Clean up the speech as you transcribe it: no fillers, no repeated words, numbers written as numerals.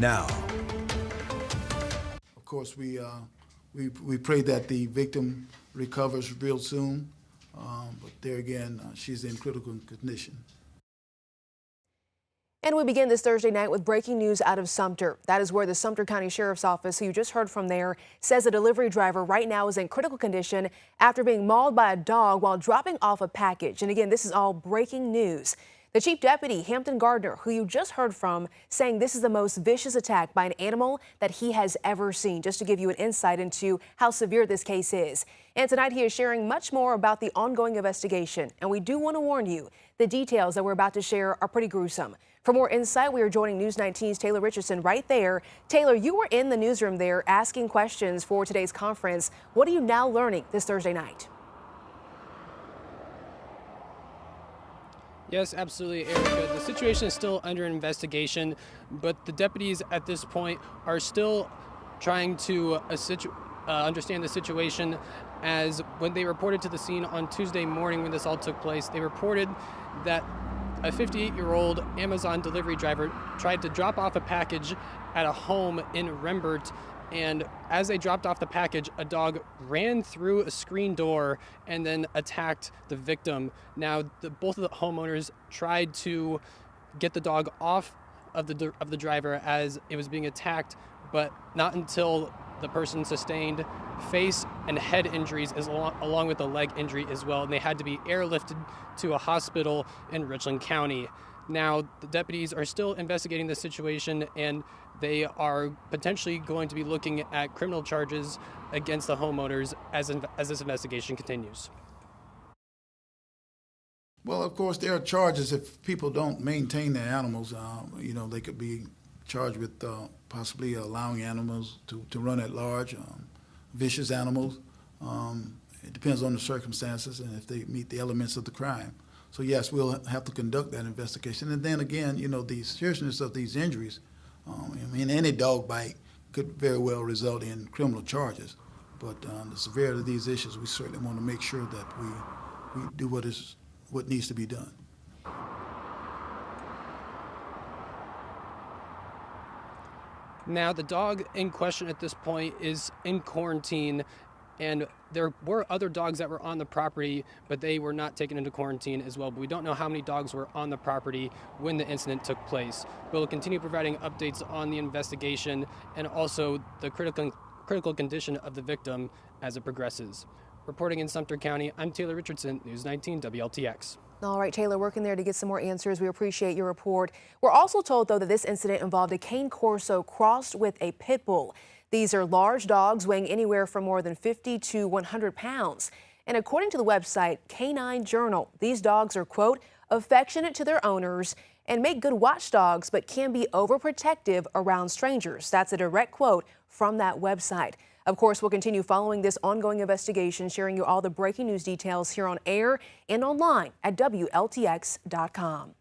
now. Of course, we pray that the victim recovers real soon, but there again, she's in critical condition. And we begin this Thursday night with breaking news out of Sumter. That is where the Sumter County Sheriff's Office, who you just heard from there, says a delivery driver right now is in critical condition after being mauled by a dog while dropping off a package. And again, this is all breaking news. The Chief Deputy, Hampton Gardner, who you just heard from, saying this is the most vicious attack by an animal that he has ever seen, just to give you an insight into how severe this case is. And tonight he is sharing much more about the ongoing investigation. And we do want to warn you, the details that we're about to share are pretty gruesome. For more insight, we are joining News 19's Taylor Richardson right there. Taylor, you were in the newsroom there asking questions for today's conference. What are you now learning this Thursday night? Yes, absolutely, Erica. The situation is still under investigation, but the deputies at this point are still trying to understand the situation, as when they reported to the scene on Tuesday morning when this all took place, they reported that a 58-year-old Amazon delivery driver tried to drop off a package at a home in Rembert, and as they dropped off the package, a dog ran through a screen door and then attacked the victim. Now, both of the homeowners tried to get the dog off of the driver as it was being attacked, but not until the person sustained face and head injuries along with a leg injury as well, and they had to be airlifted to a hospital in Richland County. Now, the deputies are still investigating the situation, and they are potentially going to be looking at criminal charges against the homeowners as this investigation continues. Well, of course, there are charges if people don't maintain their animals. They could be charged with possibly allowing animals to run at large, vicious animals. It depends on the circumstances and if they meet the elements of the crime. So yes, we'll have to conduct that investigation. And then again, the seriousness of these injuries, any dog bite could very well result in criminal charges. But the severity of these issues, we certainly want to make sure that we do what needs to be done. Now, the dog in question at this point is in quarantine, and there were other dogs that were on the property, but they were not taken into quarantine as well. But we don't know how many dogs were on the property when the incident took place. We'll continue providing updates on the investigation and also the critical condition of the victim as it progresses. Reporting in Sumter County, I'm Taylor Richardson, News 19 WLTX. All right, Taylor, working there to get some more answers. We appreciate your report. We're also told, though, that this incident involved a cane corso crossed with a pit bull. These are large dogs weighing anywhere from more than 50 to 100 pounds. And according to the website Canine Journal, these dogs are, quote, affectionate to their owners and make good watchdogs, but can be overprotective around strangers. That's a direct quote from that website. Of course, we'll continue following this ongoing investigation, sharing you all the breaking news details here on air and online at WLTX.com.